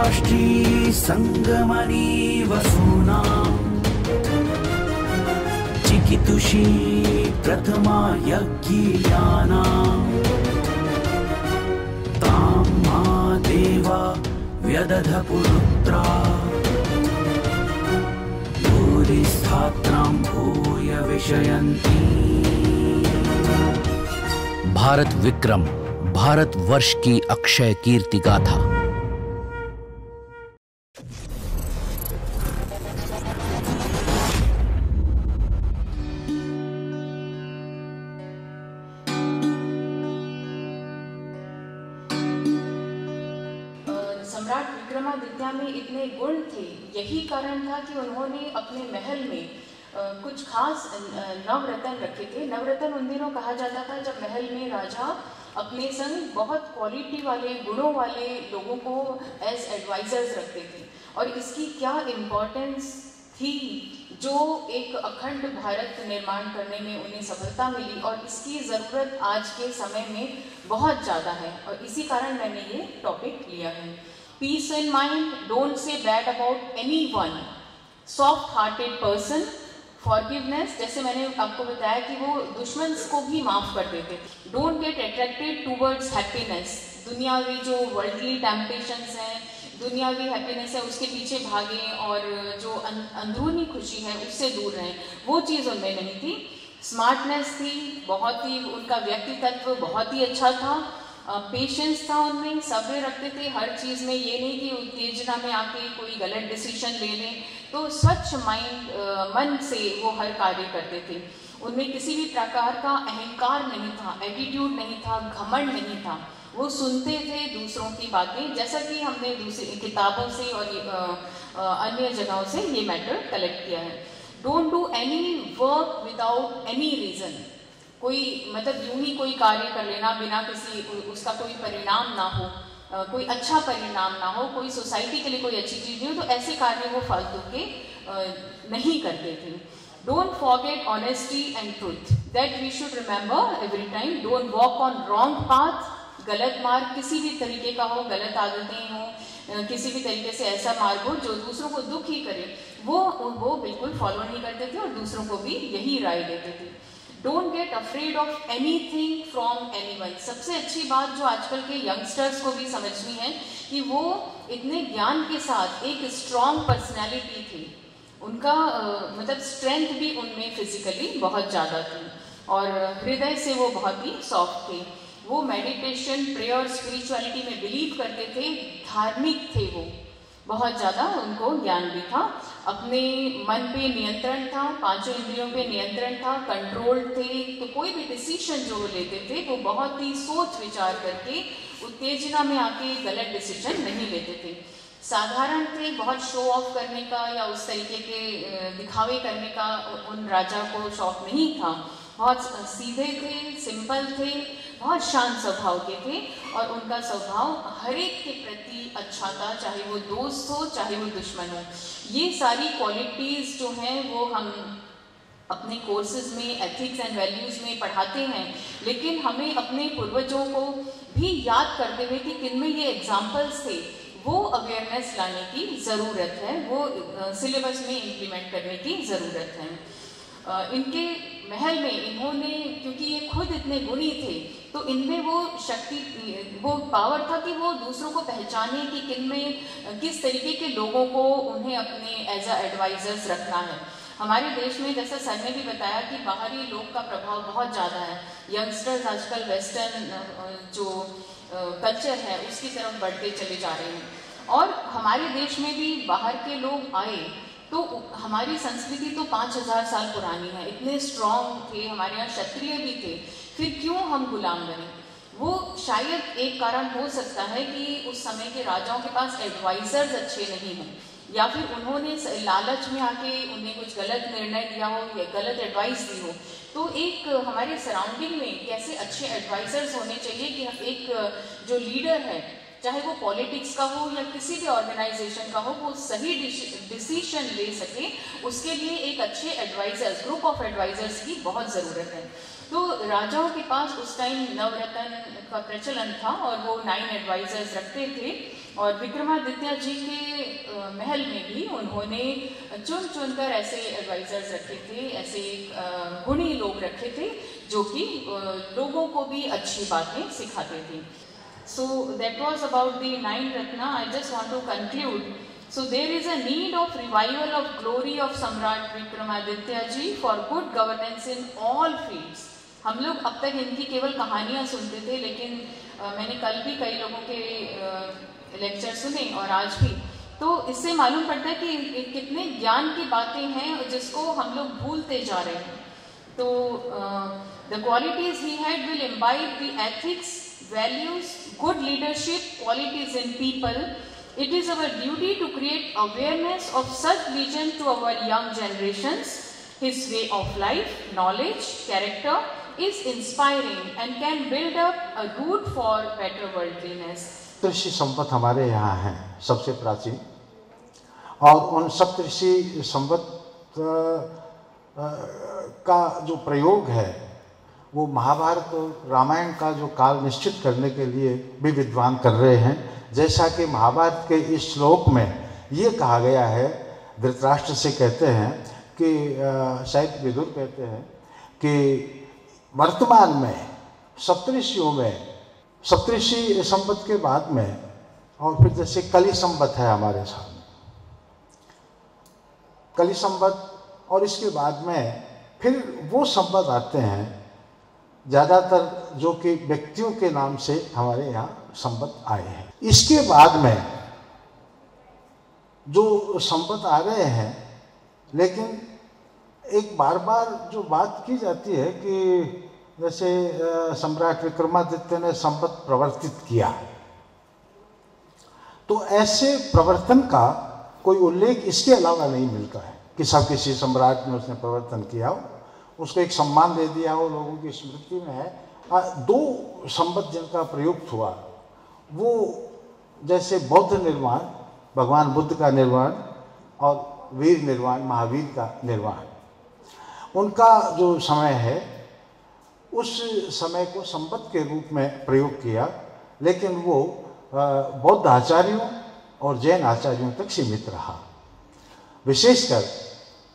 राष्ट्री संगमनी वसूना चिकितुषी प्रथमा यज्ञियाना तां मा देवा व्यदध पुरुत्रा भूरिस्थात्रां भूय विषयन्ति। भारत विक्रम, भारतवर्ष की अक्षय कीर्ति गाथा। सम्राट विक्रमादित्य में इतने गुण थे, यही कारण था कि उन्होंने अपने महल में कुछ खास नवरत्न रखे थे। नवरत्न उन दिनों कहा जाता था जब महल में राजा अपने संग बहुत क्वालिटी वाले, गुणों वाले लोगों को एज एडवाइजर्स रखते थे। और इसकी क्या इम्पोर्टेंस थी, जो एक अखंड भारत निर्माण करने में उन्हें सफलता मिली, और इसकी ज़रूरत आज के समय में बहुत ज़्यादा है। और इसी कारण मैंने ये टॉपिक लिया है। Peace in mind, don't say bad about anyone, soft hearted person, forgiveness, जैसे मैंने आपको बताया कि वो दुश्मन को भी माफ़ कर देते थे। Don't get attracted towards happiness, दुनियावी जो वर्ल्डली टेम्पटेशंस हैं, दुनियावी हैप्पीनेस है, उसके पीछे भागें, और जो अंदरूनी खुशी है उससे दूर रहें। वो चीज़ उनमें नहीं थी। स्मार्टनेस थी, बहुत ही, उनका व्यक्तित्व बहुत ही अच्छा था। पेशेंस था उनमें, सब्र रखते थे हर चीज़ में। ये नहीं कि उत्तेजना में आके कोई गलत डिसीजन ले लें, तो स्वच्छ मन से वो हर कार्य करते थे। उनमें किसी भी प्रकार का अहंकार नहीं था, एटीट्यूड नहीं था, घमंड नहीं था। वो सुनते थे दूसरों की बातें, जैसा कि हमने दूसरी किताबों से और अन्य जगहों से ये मैटर कलेक्ट किया है। Don't do any work without any reason, कोई मतलब यूं ही कोई कार्य कर लेना बिना किसी उसका कोई परिणाम ना हो, कोई अच्छा परिणाम ना हो, कोई सोसाइटी के लिए कोई अच्छी चीज़ नहीं हो, तो ऐसे कार्य वो फालतू के नहीं करते थे। Don't forget honesty and truth, that we should remember every time. Don't walk on wrong path, गलत मार्ग किसी भी तरीके का हो, गलत आदतें हों, किसी भी तरीके से ऐसा मार्ग हो जो दूसरों को दुख ही करे, वो बिल्कुल फॉलो नहीं करते थे, और दूसरों को भी यही राय देते थे। Don't get afraid of anything from anyone. सबसे अच्छी बात जो आजकल के यंगस्टर्स को भी समझनी है कि वो इतने ज्ञान के साथ एक स्ट्रॉन्ग पर्सनैलिटी थी, उनका मतलब स्ट्रेंथ भी उनमें फिजिकली बहुत ज़्यादा थी, और हृदय से वो बहुत ही सॉफ्ट थे। वो मेडिटेशन, प्रेयर, स्पिरिचुअलिटी में बिलीव करते थे, धार्मिक थे वो बहुत ज़्यादा, उनको ज्ञान भी था। अपने मन पे नियंत्रण था, पांचों इंद्रियों पे नियंत्रण था, कंट्रोल थे। तो कोई भी डिसीजन जो लेते थे वो बहुत ही सोच विचार करके, उत्तेजना में आके गलत डिसीजन नहीं लेते थे। साधारण थे, बहुत शो ऑफ करने का या उस तरीके के दिखावे करने का उन राजा को शौक नहीं था। बहुत सीधे थे, सिंपल थे, बहुत शांत स्वभाव के थे, और उनका स्वभाव हर एक के प्रति अच्छा था, चाहे वो दोस्त हो चाहे वो दुश्मन हो। ये सारी क्वालिटीज़ जो हैं वो हम अपने कोर्सेज में एथिक्स एंड वैल्यूज़ में पढ़ाते हैं, लेकिन हमें अपने पूर्वजों को भी याद करते हुए कि किनमें ये एग्जाम्पल्स थे, वो अवेयरनेस लाने की ज़रूरत है, वो सिलेबस में इम्प्लीमेंट करने की ज़रूरत है। इनके महल में इन्होंने, क्योंकि ये खुद इतने गुणी थे, तो इनमें वो शक्ति, वो पावर था कि वो दूसरों को पहचाने कि किनमें किस तरीके के लोगों को उन्हें अपने एज अ एडवाइजर्स रखना है। हमारे देश में, जैसा सर ने भी बताया, कि बाहरी लोग का प्रभाव बहुत ज़्यादा है। यंगस्टर्स आजकल वेस्टर्न जो कल्चर है उसकी तरफ बढ़ते चले जा रहे हैं, और हमारे देश में भी बाहर के लोग आए तो हमारी संस्कृति तो 5000 साल पुरानी है, इतने स्ट्रॉन्ग थे, हमारे यहाँ क्षत्रिय भी थे, फिर क्यों हम गुलाम बने? वो शायद एक कारण हो सकता है कि उस समय के राजाओं के पास एडवाइजर्स अच्छे नहीं हों, या फिर उन्होंने लालच में आके उन्हें कुछ गलत निर्णय दिया हो या गलत एडवाइस दी हो। तो एक हमारे सराउंडिंग में कैसे अच्छे एडवाइजर्स होने चाहिए कि एक जो लीडर है, चाहे वो पॉलिटिक्स का हो या किसी भी ऑर्गेनाइजेशन का हो, वो सही डिसीजन ले सके, उसके लिए एक अच्छे एडवाइजर्स, ग्रुप ऑफ एडवाइजर्स की बहुत ज़रूरत है। तो राजाओं के पास उस टाइम नवरत्न का प्रचलन था, और वो 9 एडवाइजर्स रखते थे। और विक्रमादित्य जी के महल में भी उन्होंने चुन चुनकर ऐसे एडवाइजर्स रखे थे, ऐसे गुणी लोग रखे थे जो कि लोगों को भी अच्छी बातें सिखाते थे। So that was about the 9 Ratna. I just want to conclude. So there is a need of revival of glory of Samrat Vikramaditya ji for good governance in all fields. हम लोग अब तक इनकी केवल कहानियाँ सुनते थे, लेकिन मैंने कल भी कई लोगों के लेक्चर सुने और आज भी, तो इससे मालूम पड़ता है कि कितने ज्ञान की बातें हैं जिसको हम लोग भूलते जा रहे हैं। तो the qualities he had will imbibe the ethics, values, good leadership qualities in people. It is our duty to create awareness of such vision to our young generations. His way of life, knowledge, character is inspiring and can build up a root for better worldliness. सप्तऋषि संवत हमारे यहाँ हैं सबसे प्राचीन, और उन सप्तऋषि संवत का जो प्रयोग है वो महाभारत और रामायण का जो काल निश्चित करने के लिए भी विद्वान कर रहे हैं। जैसा कि महाभारत के इस श्लोक में ये कहा गया है, धृतराष्ट्र से कहते हैं कि शायद विदुर कहते हैं कि वर्तमान में सप्तऋषियों में, सप्तऋषि संवत के बाद में, और फिर जैसे कली संवत है हमारे सामने, कली संवत, और इसके बाद में फिर वो संवत आते हैं ज़्यादातर जो कि व्यक्तियों के नाम से हमारे यहाँ संवत आए हैं। इसके बाद में जो संवत आ रहे हैं, लेकिन एक बार बार जो बात की जाती है कि जैसे सम्राट विक्रमादित्य ने संवत प्रवर्तित किया, तो ऐसे प्रवर्तन का कोई उल्लेख इसके अलावा नहीं मिलता है कि सब किसी सम्राट ने उसने प्रवर्तन किया हो, उसको एक सम्मान दे दिया हो, लोगों की स्मृति में है। 2 संवत जिनका प्रयुक्त हुआ वो जैसे बौद्ध निर्वाण, भगवान बुद्ध का निर्वाण, और वीर निर्वाण, महावीर का निर्वाण, उनका जो समय है उस समय को संवत के रूप में प्रयोग किया, लेकिन वो बौद्ध आचार्यों और जैन आचार्यों तक सीमित रहा। विशेषकर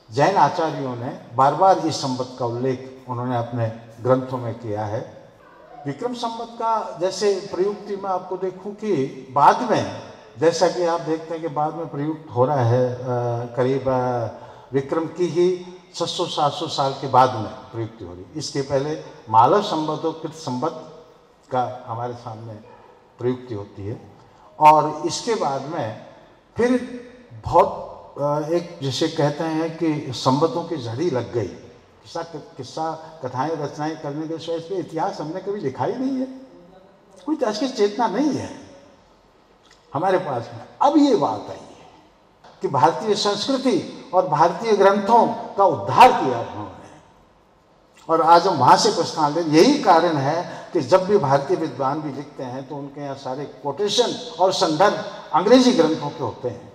जैन आचार्यों ने बार बार इस संवत का उल्लेख उन्होंने अपने ग्रंथों में किया है। विक्रम संवत का जैसे प्रयुक्ति में आपको देखूं कि बाद में, जैसा कि आप देखते हैं कि बाद में प्रयुक्त हो रहा है, करीब विक्रम की ही 600-700 साल के बाद में प्रयुक्ति हो रही। इसके पहले मालव संवत और कृत संवत का हमारे सामने प्रयुक्ति होती है, और इसके बाद में फिर बहुत एक जिसे कहते हैं कि संवतों की झड़ी लग गई। किस्सा कथाएं रचनाएं करने के सिवाय इसमें इतिहास हमने कभी लिखा ही नहीं है, कोई ऐसी चेतना नहीं है हमारे पास में। अब ये बात आई है कि भारतीय संस्कृति और भारतीय ग्रंथों का उद्धार किया उन्होंने, और आज हम वहाँ से प्रस्थान ले। यही कारण है कि जब भी भारतीय विद्वान भी लिखते हैं तो उनके यहाँ सारे कोटेशन और संदर्भ अंग्रेजी ग्रंथों के होते हैं,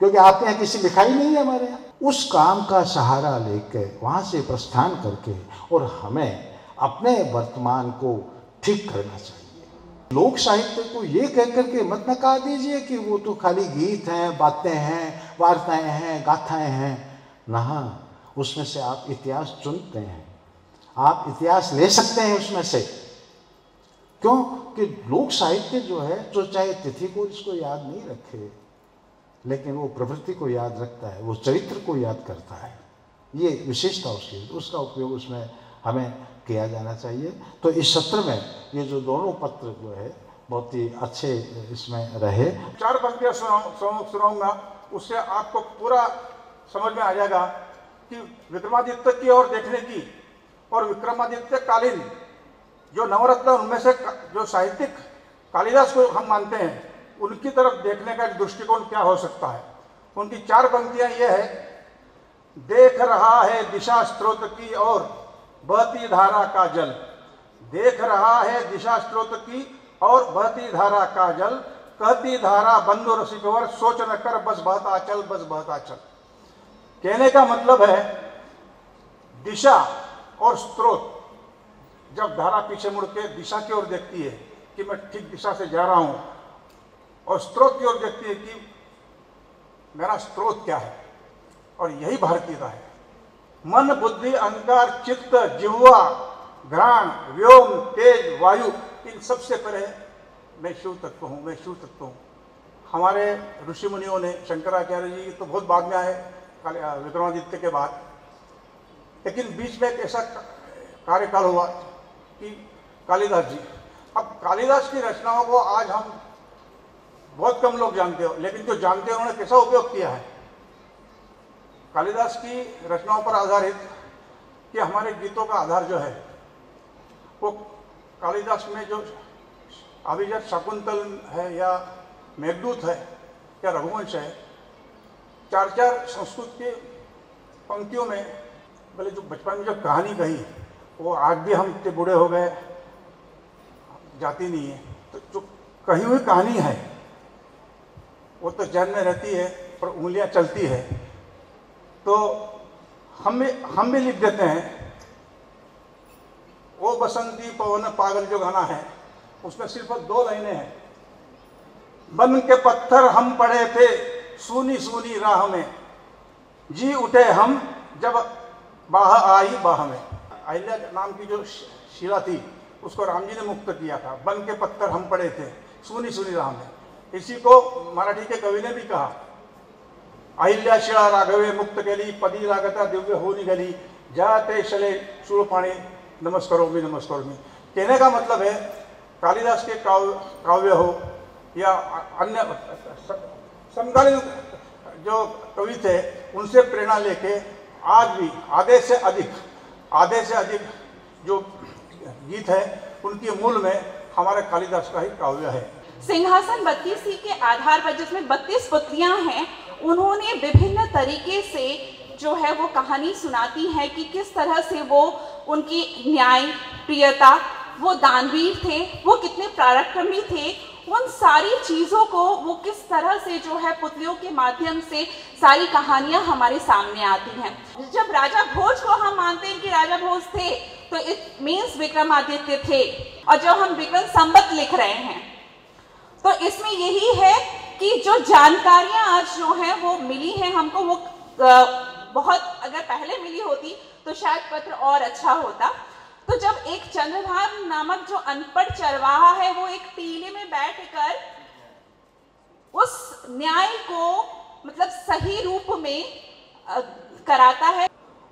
क्योंकि आपके यहाँ किसी लिखाई नहीं है हमारे यहाँ। उस काम का सहारा लेकर वहाँ से प्रस्थान करके और हमें अपने वर्तमान को ठीक करना चाहिए। लोक साहित्य को ये कह करके मत न कहा दीजिए कि वो तो खाली गीत हैं, बातें हैं, वार्ताएं हैं, गाथाएं हैं। ना, उसमें से आप इतिहास चुनते हैं, आप इतिहास ले सकते हैं उसमें से। क्यों कि लोक साहित्य जो है, जो चाहे तिथि को इसको याद नहीं रखे, लेकिन वो प्रवृत्ति को याद रखता है, वो चरित्र को याद करता है। ये विशेषता उसका उपयोग उसमें हमें किया जाना चाहिए। तो इस सत्र में ये जो दोनों पत्र जो है बहुत ही अच्छे इसमें रहे। 4 पंक्तियाँ सुनाऊंगा, उससे आपको पूरा समझ में आ जाएगा कि विक्रमादित्य की ओर देखने की, और विक्रमादित्य कालीन जो नवरत्न, उनमें से जो साहित्यिक कालिदास को हम मानते हैं, उनकी तरफ देखने का दृष्टिकोण क्या हो सकता है। उनकी 4 पंक्तियां ये है, देख रहा है दिशा स्रोत की ओर बहती धारा का जल, देख रहा है दिशा स्रोत की और बहती धारा का जल, कहती धारा बंधु रसिकवर सोच न कर बस बहता चल, बस बहता चल। कहने का मतलब है दिशा और स्रोत, जब धारा पीछे मुड़ के दिशा की ओर देखती है कि मैं ठीक दिशा से जा रहा हूं, और स्रोत की ओर देखती है कि मेरा स्रोत क्या है, और यही भारतीयता है। मन, बुद्धि, अहंकार, चित्त, जिह्वा, घ्राण, व्योम, तेज, वायु, इन सबसे परे मैं शिव तत्व हूँ, मैं शिव तत्व हूँ। हमारे ऋषि मुनियों ने, शंकराचार्य जी तो बहुत बाद में आए विक्रमादित्य के बाद, लेकिन बीच में एक ऐसा कार्यकाल हुआ कि कालिदास जी, अब कालिदास की रचनाओं को आज हम बहुत कम लोग जानते हो, लेकिन जो जानते हैं उन्होंने कैसा उपयोग किया है। कालिदास की रचनाओं पर आधारित कि हमारे गीतों का आधार जो है वो कालिदास में जो अभिजात शाकुंतल है या मेघदूत है या रघुवंश है, 4-4 संस्कृत की पंक्तियों में, भले जो बचपन में जो कहानी कही वो आज भी हम इतने बूढ़े हो गए जाती नहीं है, तो जो कही हुई कहानी है वो तो जहन में रहती है पर उंगलियां चलती है। तो हम भी लिख देते हैं। वो बसंती पवन पागल जो गाना है उसमें सिर्फ 2 लाइनें हैं। बन के पत्थर हम पड़े थे सूनी सूनी राह में, जी उठे हम जब बाह आई बाह में। अहिल्या नाम की जो शिला थी उसको राम जी ने मुक्त किया था। बन के पत्थर हम पड़े थे सूनी सूनी राह में। इसी को मराठी के कवि ने भी कहा, अहिल्या शिळा राघवे मुक्त केली, पदी लागता दिव्य हो निघाली, जाते शले शूळपाणी नमस्कारो मी नमस्कारो मी। कहने का मतलब है कालिदास के काव्य हो या अन्य समकालीन जो कवि थे उनसे प्रेरणा लेके आज भी आधे से अधिक जो गीत है उनके मूल में हमारे कालिदास का ही काव्य है। सिंहासन 32 के आधार पर, जिसमें 32 पुत्रियां हैं, उन्होंने विभिन्न तरीके से जो है वो कहानी सुनाती है कि किस तरह से वो उनकी न्याय प्रियता, वो दानवीर थे, वो कितने पराक्रमी थे, उन सारी चीज़ों को वो किस तरह से जो है पुतलियों के माध्यम से सारी कहानियां हमारे सामने आती हैं। जब राजा भोज को हम मानते हैं कि राजा भोज थे तो इट मीन्स विक्रमादित्य थे, और जब हम विक्रम संवत लिख रहे हैं तो इसमें यही है कि जो जानकारियां आज जो है वो मिली हैं हमको, वो बहुत अगर पहले मिली होती तो शायद पत्र और अच्छा होता। तो जब एक चंद्रभान नामक जो अनपढ़ चरवाहा है वो एक टीले में बैठकर उस न्याय को मतलब सही रूप में कराता है,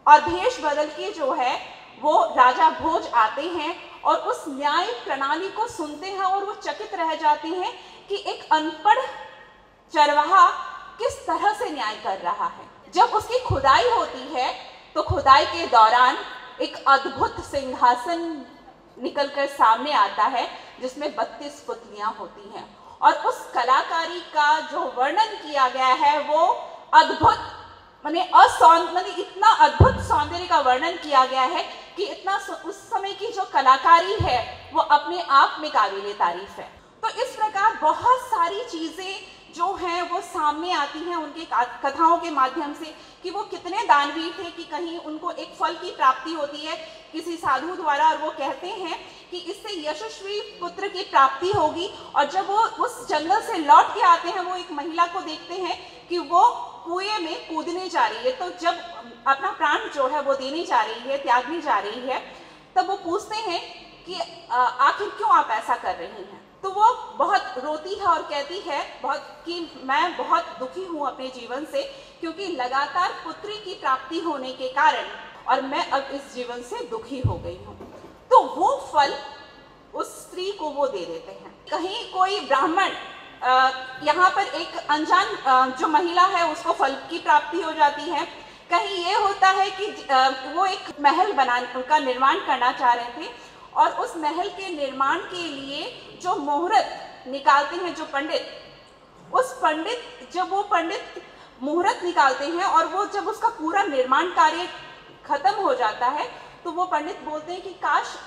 और भेष बदल के जो है वो राजा भोज आते हैं और उस न्याय प्रणाली को सुनते हैं और वो चकित रह जाते हैं कि एक अनपढ़ चरवाहा किस तरह से न्याय कर रहा है। जब उसकी खुदाई होती है तो खुदाई के दौरान एक अद्भुत सिंहासन निकलकर सामने आता है जिसमें 32 पुतलियां होती हैं, और उस कलाकारी का जो वर्णन किया गया है वो अद्भुत, माने इतना अद्भुत सौंदर्य का वर्णन किया गया है कि इतना उस समय की जो कलाकारी है वो अपने आप में काबिले तारीफ है। तो इस प्रकार बहुत सारी चीजें जो हैं वो सामने आती हैं उनके कथाओं के माध्यम से कि वो कितने दानवीर थे कि कहीं उनको एक फल की प्राप्ति होती है किसी साधु द्वारा, और वो कहते हैं कि इससे यशस्वी पुत्र की प्राप्ति होगी, और जब वो उस जंगल से लौट के आते हैं वो एक महिला को देखते हैं कि वो कुएं में कूदने जा रही है। तो जब अपना प्राण जो है वो देने जा रही है, त्यागने जा रही है, तब वो पूछते हैं कि आखिर क्यों आप ऐसा कर रही हैं। तो वो बहुत रोती है और कहती है कि मैं बहुत दुखी हूँ अपने जीवन से, क्योंकि लगातार पुत्री की प्राप्ति होने के कारण और मैं अब इस जीवन से दुखी हो गई हूँ। तो वो फल उस स्त्री को वो दे देते हैं। कहीं कोई ब्राह्मण यहाँ पर एक अनजान जो महिला है उसको फल की प्राप्ति हो जाती है। कहीं ये होता है कि वो एक महल का निर्माण करना चाह रहे थे, और उस महल के निर्माण के लिए जो मुहूर्त निकालते हैं जो पंडित, उस पंडित जब वो पंडित मुहूर्त निकालते हैं और वो जब उसका पूरा निर्माण कार्य खत्म हो जाता है तो वो पंडित बोलते हैं कि काश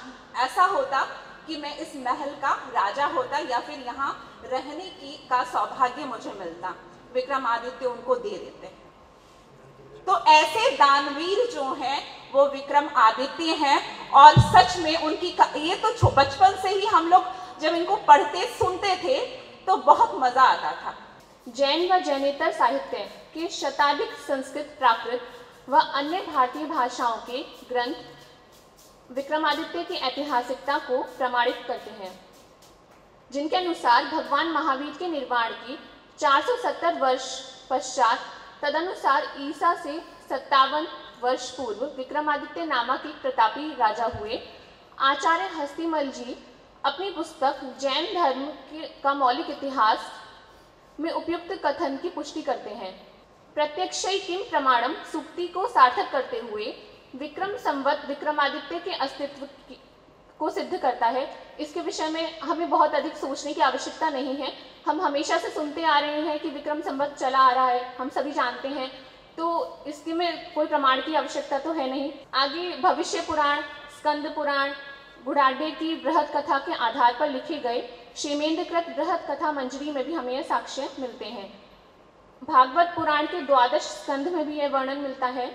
ऐसा होता कि मैं इस महल का राजा होता या फिर यहाँ रहने का सौभाग्य मुझे मिलता। विक्रमादित्य उनको दे देते हैं। तो ऐसे दानवीर जो हैं वो विक्रमादित्य हैं, और सच में उनकी ये तो बचपन से ही हम लोग जब इनको पढ़ते सुनते थे तो बहुत मजा आता था। जैन व जैनेतर साहित्य के शताधिक संस्कृत, प्राकृत व अन्य भारतीय भाषाओं के ग्रंथ विक्रमादित्य की ऐतिहासिकता को प्रमाणित करते हैं, जिनके अनुसार भगवान महावीर के निर्वाण की 470 वर्ष पश्चात, तदनुसार ईसा से 57 वर्ष पूर्व विक्रमादित्य नामक एक प्रतापी राजा हुए। आचार्य हस्तिमल जी अपनी पुस्तक जैन धर्म का मौलिक इतिहास में उपयुक्त कथन की पुष्टि करते हैं। प्रत्यक्षै किम प्रमाणम सूक्ति को सार्थक करते हुए विक्रम संवत विक्रमादित्य के अस्तित्व को सिद्ध करता है। इसके विषय में हमें बहुत अधिक सोचने की आवश्यकता नहीं है। हम हमेशा से सुनते आ रहे हैं कि विक्रम संवत चला आ रहा है, हम सभी जानते हैं, तो इसके में कोई प्रमाण की आवश्यकता तो है नहीं। आगे भविष्य पुराण, स्कंद पुराण, गुडाढ्य की बृहद कथा के आधार पर लिखे गए क्षेमेंद्रकृत बृहद कथा मंजरी में भी हमें यह साक्ष्य मिलते हैं। भागवत पुराण के 12 स्कंध में भी यह वर्णन मिलता है।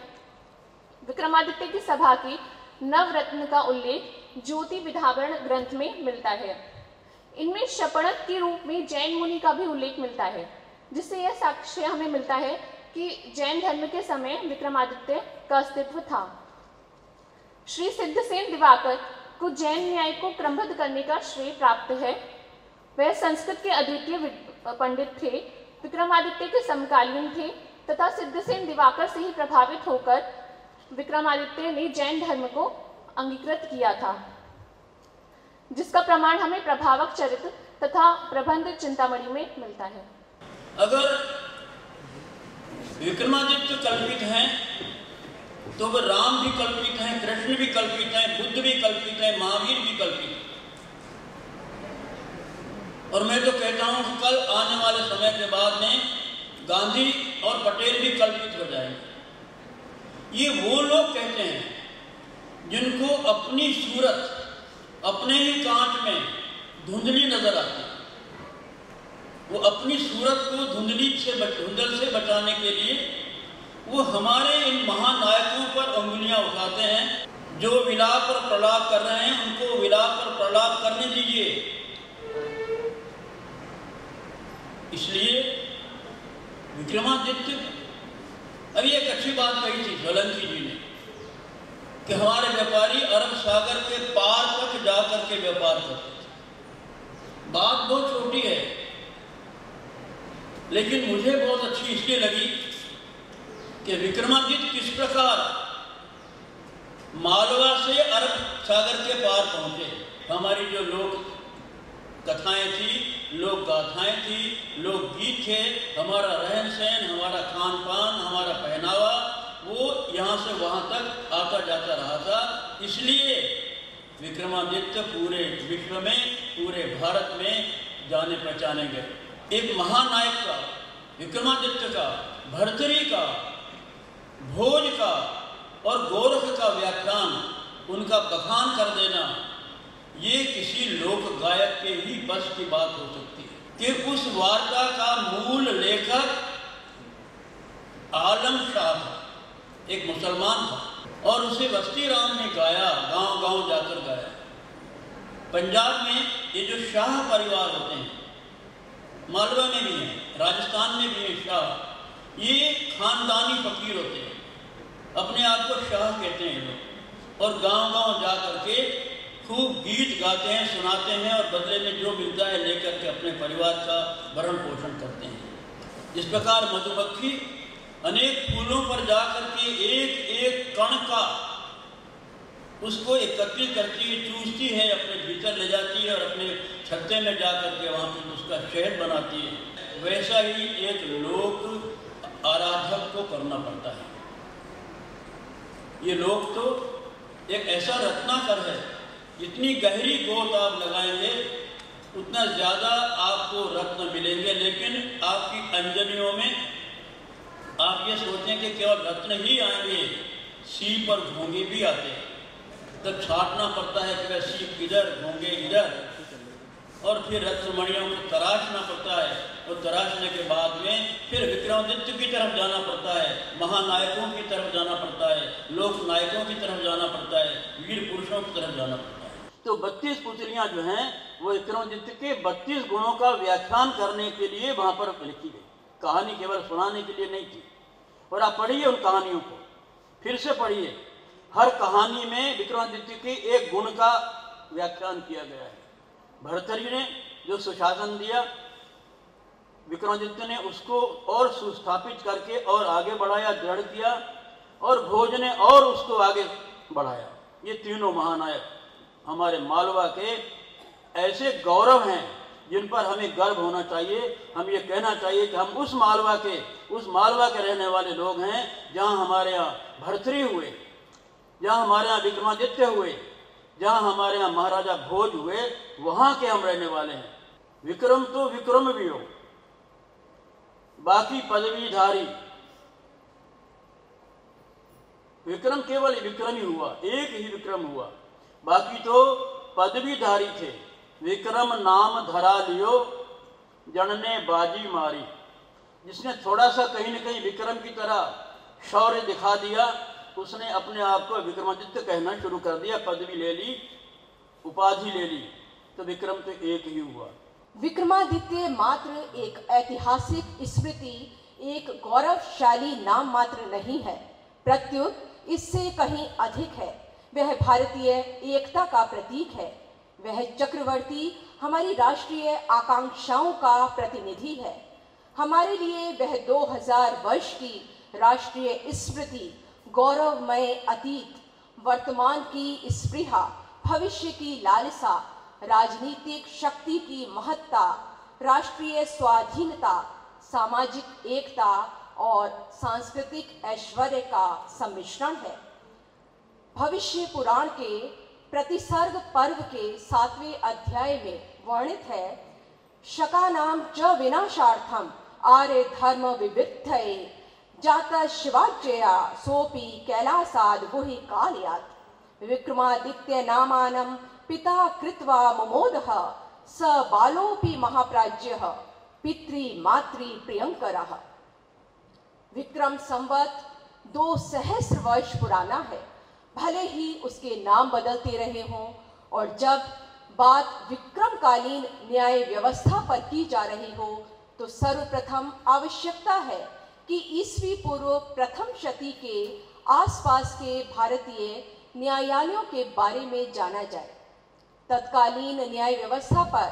विक्रमादित्य की सभा की नवरत्न का उल्लेख ज्योति विधावरण ग्रंथ में मिलता है। इनमें शपणक के रूप में जैन मुनि का भी उल्लेख मिलता है, जिससे यह साक्ष्य हमें मिलता है कि जैन धर्म के समय विक्रमादित्य का अस्तित्व था। श्री सिद्धसेन दिवाकर को जैन न्याय को क्रमबद्ध करने का श्रेय प्राप्त है। वह संस्कृत के अद्वितीय पंडित थे, विक्रमादित्य के समकालीन थे तथा सिद्धसेन दिवाकर से ही प्रभावित होकर विक्रमादित्य ने जैन धर्म को अंगीकृत किया था, जिसका प्रमाण हमें प्रभावक चरित्र तथा प्रबंध चिंतामणि में मिलता है। अगर विक्रमादित्य कल्पित हैं तो वह राम भी कल्पित हैं, कृष्ण भी कल्पित हैं, बुद्ध भी कल्पित हैं, महावीर भी कल्पित हैं। और मैं तो कहता हूं कि कल आने वाले समय के बाद में गांधी और पटेल भी कल्पित हो जाएंगे। ये वो लोग कहते हैं जिनको अपनी सूरत अपने ही कांच में धुंधली नजर आती है। वो अपनी सूरत को धुंधल से बचाने के लिए वो हमारे इन महानायकों पर उंगलियां उठाते हैं। जो विलाप और प्रलाप कर रहे हैं उनको विलाप और प्रलाप करने दीजिए। इसलिए विक्रमादित्य, अभी एक अच्छी बात कही थी सोलंकी जी ने कि हमारे व्यापारी अरब सागर के पार तक जाकर के व्यापार करते थे। बात बहुत छोटी है, लेकिन मुझे बहुत अच्छी इसलिए लगी कि विक्रमादित्य किस प्रकार मालवा से अरब सागर के पार पहुंचे। हमारी जो लोक कथाएं थी, लोक गाथाएं थी, लोकगीत थे, हमारा रहन सहन, हमारा खान पान, हमारा पहनावा, वो यहाँ से वहाँ तक आता जाता रहा था। इसलिए विक्रमादित्य पूरे विश्व में, पूरे भारत में जाने पहचाने गए। एक महानायक का, विक्रमादित्य का, भर्तृहरि का, भोज का और गोरख का व्याख्यान, उनका बखान कर देना, ये किसी लोक गायक के ही बस की बात हो सकती है कि उस वार्ता का मूल लेखक आलम शाह था, एक मुसलमान था, और उसे वस्ती राम ने गाया, गांव-गांव जाकर गाया। पंजाब में ये जो शाह परिवार होते हैं, मालवा में भी हैं, राजस्थान में भी हैं शाह, ये खानदानी फकीर होते हैं, अपने आप को शाह कहते हैं लोग, और गांव-गांव जा करके खूब गीत गाते हैं, सुनाते हैं और बदले में जो मिलता है लेकर के अपने परिवार का भरण पोषण करते हैं। इस प्रकार मधुमक्खी अनेक फूलों पर जाकर के एक एक कण का उसको एकत्रित करती है, चूसती है, अपने भीतर ले जाती है और अपने छत्ते में जाकर के वहाँ पर उसका शहद बनाती है। वैसा ही एक लोक आराधक को करना पड़ता है। ये लोक तो एक ऐसा रत्नाकर है, जितनी गहरी गोद आप लगाएंगे उतना ज़्यादा आपको रत्न मिलेंगे, लेकिन आपकी अंजलियों में आप ये सोचें कि केवल रत्न ही आएंगे, सीप और घोंगे भी आते हैं। तब छाटना पड़ता है कि वह सीप इधर, घोंगे इधर, और फिर रत्नमणियों को तराशना पड़ता है, और तराशने के बाद में फिर विक्रमादित्य की तरफ जाना पड़ता है, महानायकों की तरफ जाना पड़ता है, लोक नायकों की तरफ जाना पड़ता है, वीर पुरुषों की तरफ जाना पड़ता है। तो 32 पुतलियां जो हैं वो विक्रमादित्य के 32 गुणों का व्याख्यान करने के लिए वहाँ पर लिखी गई, कहानी केवल सुनाने के लिए नहीं थी। और आप पढ़िए उन कहानियों को, फिर से पढ़िए, हर कहानी में विक्रमादित्य के एक गुण का व्याख्यान किया गया है। भर्तृहरि ने जो सुशासन दिया, विक्रमादित्य ने उसको और सुस्थापित करके और आगे बढ़ाया, दृढ़ किया, और भोज ने और उसको आगे बढ़ाया। ये तीनों महानायक हमारे मालवा के ऐसे गौरव हैं जिन पर हमें गर्व होना चाहिए। हम ये कहना चाहिए कि हम उस मालवा के रहने वाले लोग हैं जहाँ हमारे यहाँ भर्तृहरि हुए, जहाँ हमारे यहाँ विक्रमादित्य हुए, जहाँ हमारे यहाँ महाराजा भोज हुए, वहाँ के हम रहने वाले हैं। विक्रम तो विक्रम भी हो, बाकी पदवीधारी। विक्रम केवल विक्रम ही हुआ, एक ही विक्रम हुआ, बाकी तो पदवीधारी थे। विक्रम नाम धरा लियो, जनने बाजी मारी। जिसने थोड़ा सा कहीं न कहीं विक्रम की तरह शौर्य दिखा दिया, उसने अपने आप को विक्रमादित्य कहना शुरू कर दिया, पदवी ले ली, उपाधि ले ली, तो विक्रम तो एक ही हुआ। विक्रमादित्य मात्र एक ऐतिहासिक स्मृति, एक गौरवशाली नाम मात्र नहीं है, प्रत्युत इससे कहीं अधिक है। वह भारतीय एकता का प्रतीक है। वह चक्रवर्ती हमारी राष्ट्रीय आकांक्षाओं का प्रतिनिधि है। हमारे लिए वह 2000 वर्ष की राष्ट्रीय स्मृति, गौरवमय अतीत, वर्तमान की स्पृहा, भविष्य की लालसा, राजनीतिक शक्ति की महत्ता, राष्ट्रीय स्वाधीनता, सामाजिक एकता और सांस्कृतिक ऐश्वर्य का सम्मिश्रण है। भविष्य पुराण के प्रतिसर्ग पर्व के 7वें अध्याय में वर्णित है, शकानाम च विनाशार्थम आर्य धर्म विवृद्धये जाता शिवाज्यया सोपि कैलासाद गुहि कालयात्। विक्रमादित्य नामानं पिता कृत्वा मुमोदः स बालोपि महाप्राज्यः पितृ मातृ प्रियंकरः। विक्रम संवत 2 सहस्र वर्ष पुराना है। भले ही उसके नाम बदलते रहे हों, और जब बात विक्रमकालीन न्याय व्यवस्था पर की जा रही हो, तो सर्वप्रथम आवश्यकता है कि ईस्वी पूर्व प्रथम शती के आसपास के भारतीय न्यायालयों के बारे में जाना जाए। तत्कालीन न्याय व्यवस्था पर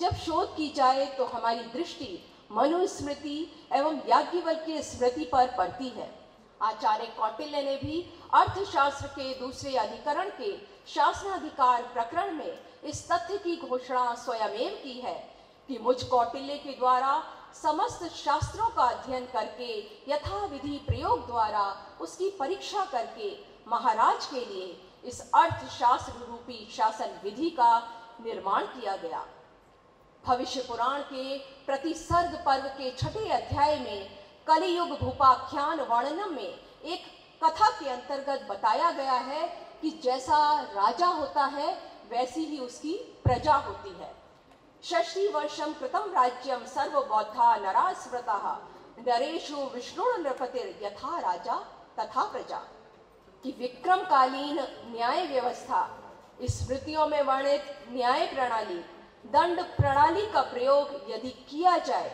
जब शोध की जाए तो हमारी दृष्टि मनुस्मृति एवं याज्ञवल्क्य स्मृति पर पड़ती है। आचार्य कौटिल्य ने भी अर्थशास्त्र के दूसरे अधिकरण के शासनाधिकार प्रकरण में इस तथ्य की घोषणा स्वयमेव की है कि मुझ कौटिल्य के द्वारा समस्त शास्त्रों का अध्ययन करके यथाविधि प्रयोग द्वारा उसकी परीक्षा करके महाराज के लिए इस अर्थशास्त्र रूपी शासन विधि का निर्माण किया गया। भविष्य पुराण के प्रतिसर्ग पर्व के 6वें अध्याय में कलियुग भूपाख्यान वर्णनम में एक कथा के अंतर्गत बताया गया है कि जैसा राजा होता है वैसी ही उसकी प्रजा होती है। षष्ठी वर्षम कृतम राज्यम सर्वबौद्धा नरा स्मृतः नरेषु विष्णु नृपतिर यथा राजा तथा प्रजा। कि विक्रमकालीन न्याय व्यवस्था, स्मृतियों में वर्णित न्याय प्रणाली, दंड प्रणाली का प्रयोग यदि किया जाए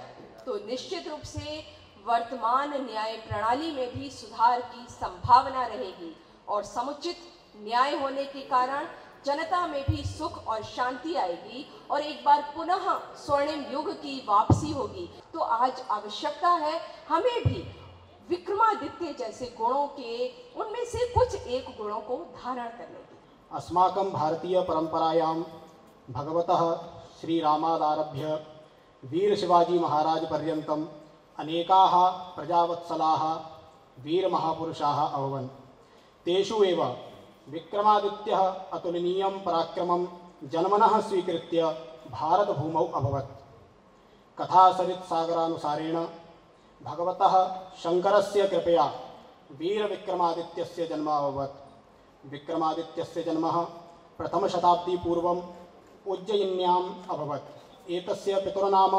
तो निश्चित रूप से वर्तमान न्याय प्रणाली में भी सुधार की संभावना रहेगी और समुचित न्याय होने के कारण जनता में भी सुख और शांति आएगी और एक बार पुनः स्वर्णिम युग की वापसी होगी। तो आज आवश्यकता है हमें भी विक्रमादित्य जैसे गुणों के उनमें से कुछ एक गुणों को धारण करने की। अस्माकं भारतीय परंपरायां भगवतः श्रीरामादारभ्य वीर शिवाजी महाराज पर्यन्तम् अनेकाः प्रजावत्सलाः वीर महापुरुषाः अभवन्। तेषु एव विक्रमादित्यः अतुलनीयं पराक्रमं जन्मनः स्वीकृत्य भारतभूमौ अभवत्। कथासरित्सागरानुसारेण भगवतः शंकरस्य कृपया वीर विक्रमादित्यस्य जन्म अभवत्। विक्रमादित्यस्य जन्म प्रथमशताब्दी पूर्वम् उज्जयिन्याम् अभवत्। एतस्य पितुर्नाम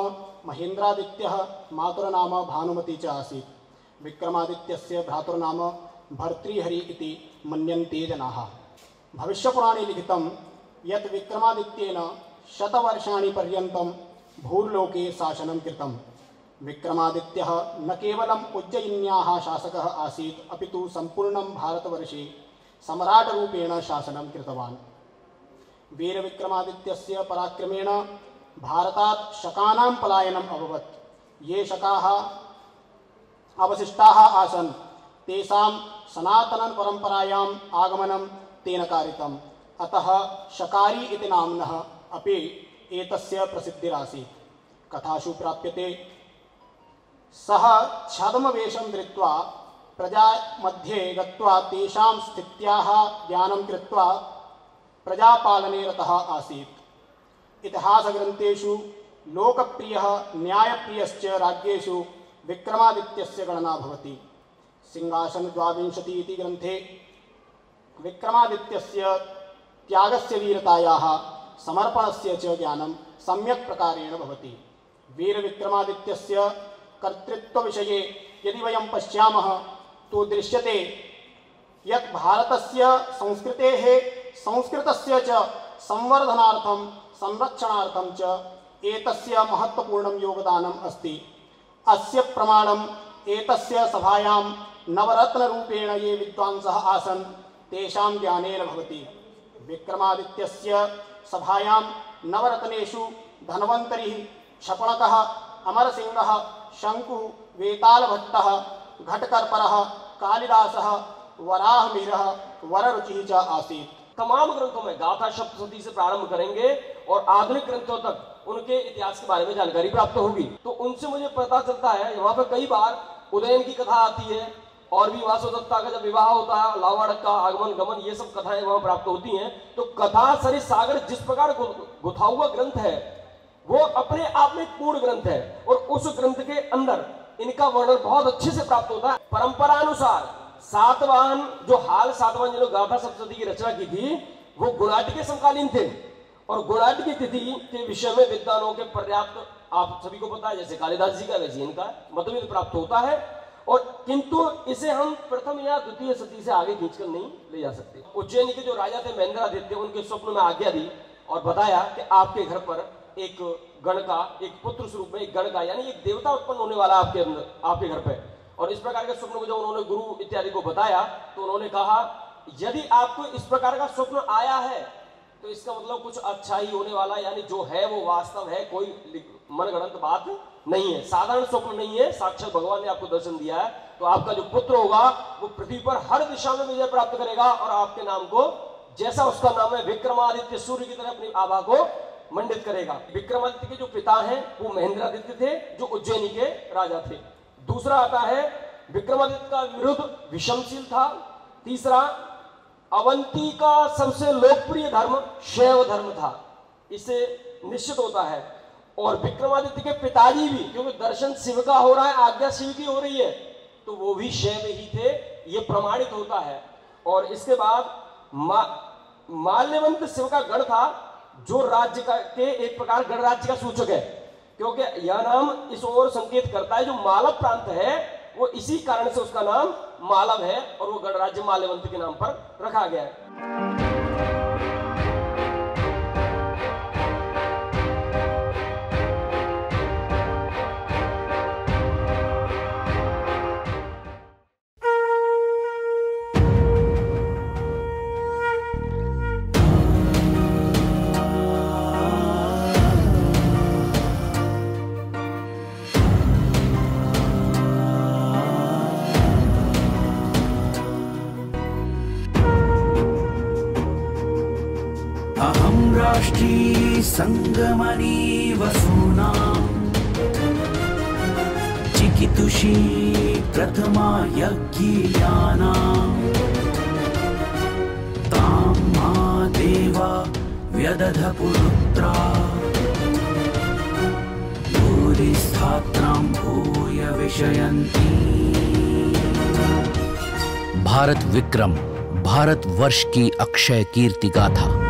महेन्द्रादित्यः, मातुर्नाम भानुमती च आसीत्। विक्रमादित्यस्य भ्रातुर्नाम भर्तृहरि इति मन्यन्ते जनाः। भविष्यपुराणे लिखितं यत् विक्रमादित्येन शतवर्षाणि पर्यन्तं भूर्लोके शासनं कृतं। विक्रमादित्यः न केवलम् उज्जयिन्याः शासकः आसीत् अपितु सम्पूर्णं भारतवर्षे सम्राटरूपेण शासनं कृतवान्। वीरविक्रमादित्यस्य पराक्रमेण भारतात् शकानां पलायनम् अभवत्। ये शकाः अवशिष्टाः आसन् तेषां सनातनपरम्परायाम् आगमनं तेन कारितम्। अतः शकारी इति नाम्नः अपि एतस्य प्रसिद्धिरासीत्। कथासु प्राप्यते सः छद्मवेषं धृत्वा प्रजामध्ये गत्वा तेषां स्थित्याः ज्ञानं कृत्वा प्रजापालने रतः आसीत्। इतिहासग्रन्थेषु लोकप्रियः न्यायप्रियश्च राज्ञेषु विक्रमादित्यस्य गणना भवति। सिंहासनद्वाविंशति इति ग्रन्थे विक्रमादित्यस्य त्यागस्य वीरतायाः समर्पणस्य च ज्ञानं सम्यक् प्रकारेण भवति। वीरविक्रमादित्यस्य कर्तृत्वविषये यदि वयं पश्यामः तो दृश्यते यत् भारतस्य संस्कृतेः संस्कृतस्य च संवर्धनार्थं संरक्षणार्थं च एतस्य महत्त्वपूर्णं योगदानम् अस्ति। अस्य प्रमाणम् एतस्य सभायां नवरत्नरूपेण ये विद्वांसः आसन् तेषां ज्ञानेन भवति। विक्रमादित्यस्य सभायां नवरत्नेषु धन्वन्तरिः, क्षपणकः, अमरसिंहः, शङ्कुः, वेतालभट्टः, घटकर्परः, कालिदासः, वराहमिहिरः, वररुचिः च आसीत्। तमाम ग्रंथों में गाथा सप्तशती से प्रारंभ करेंगे और आधुनिक ग्रंथों तक उनके इतिहास के बारे में जानकारी प्राप्त होगी। तो उनसे मुझे पता चलता है वहां पर कई बार उदयन की कथा आती है और भी वासुदत्ता का जब विवाह होता है, लावाड़क का आगमन गमन, ये सब कथाएं वहां प्राप्त होती हैं। तो कथा सरित सागर जिस प्रकार गुथा हुआ ग्रंथ है वो अपने आप में पूर्ण ग्रंथ है और उस ग्रंथ के अंदर इनका वर्णन बहुत अच्छे से प्राप्त होता है। परंपरानुसार सातवाहन जो हाल सातवाहन जिन्होंने गाथा सप्तशती की रचना की थी वो गुणाटी के समकालीन थे और गुणाटी की तिथि के विषय में विद्वानों के पर्याप्त आप सभी को पता है, जैसे कालिदास जी का वैसे इनका मतभेद प्राप्त होता है और किंतु इसे हम प्रथम या द्वितीय सदी से आगे खींचकर नहीं ले जा सकते। उज्जैन के जो राजा थे महेंद्रादित्य, उनके स्वप्न में आज्ञा दी और बताया कि आपके घर पर एक गण का, एक पुत्र स्वरूप में एक गण का यानी एक देवता उत्पन्न होने वाला आपके अंदर, आपके घर पे। और इस प्रकार के स्वप्न को जब उन्होंने गुरु इत्यादि को बताया तो उन्होंने कहा यदि आपको इस प्रकार का स्वप्न आया है तो इसका मतलब कुछ अच्छा ही होने वाला, यानी जो है वो वास्तव है, कोई मनगढ़ंत बात नहीं है, साधारण स्वप्न नहीं है, साक्षात भगवान ने आपको दर्शन दिया है। तो आपका जो पुत्र होगा वो पृथ्वी पर हर दिशा में विजय प्राप्त करेगा और आपके नाम को, जैसा उसका नाम है विक्रमादित्य, सूर्य की तरह अपनी आभा को मंडित करेगा। विक्रमादित्य के जो पिता हैं वो महेंद्रादित्य थे जो उज्जैनी के राजा थे। दूसरा आता है विक्रमादित्य का विरुद्ध विषमशील था। तीसरा अवंती का सबसे लोकप्रिय धर्म शैव धर्म था, इससे निश्चित होता है। और विक्रमादित्य के पिताजी भी, क्योंकि दर्शन शिव का हो रहा है, आज्ञा शिव की हो रही है, तो वो भी शैव ही थे, ये प्रमाणित होता है। और इसके बाद माल्यवंत शिव का गण था जो राज्य का के एक प्रकार गणराज्य का सूचक है, क्योंकि यह नाम इस ओर संकेत करता है जो मालव प्रांत है वो इसी कारण से उसका नाम मालव है और वो गणराज्य माल्यवंत के नाम पर रखा गया है। राष्ट्री संगमनी वसूनां चिकितुषी प्रथमा यज्ञियानां तां मा देवा व्यदध पुरुत्रा भूरिस्थात्रां भूय विषयन्ति। भारत विक्रम, भारतवर्ष की अक्षय कीर्ति गाथा।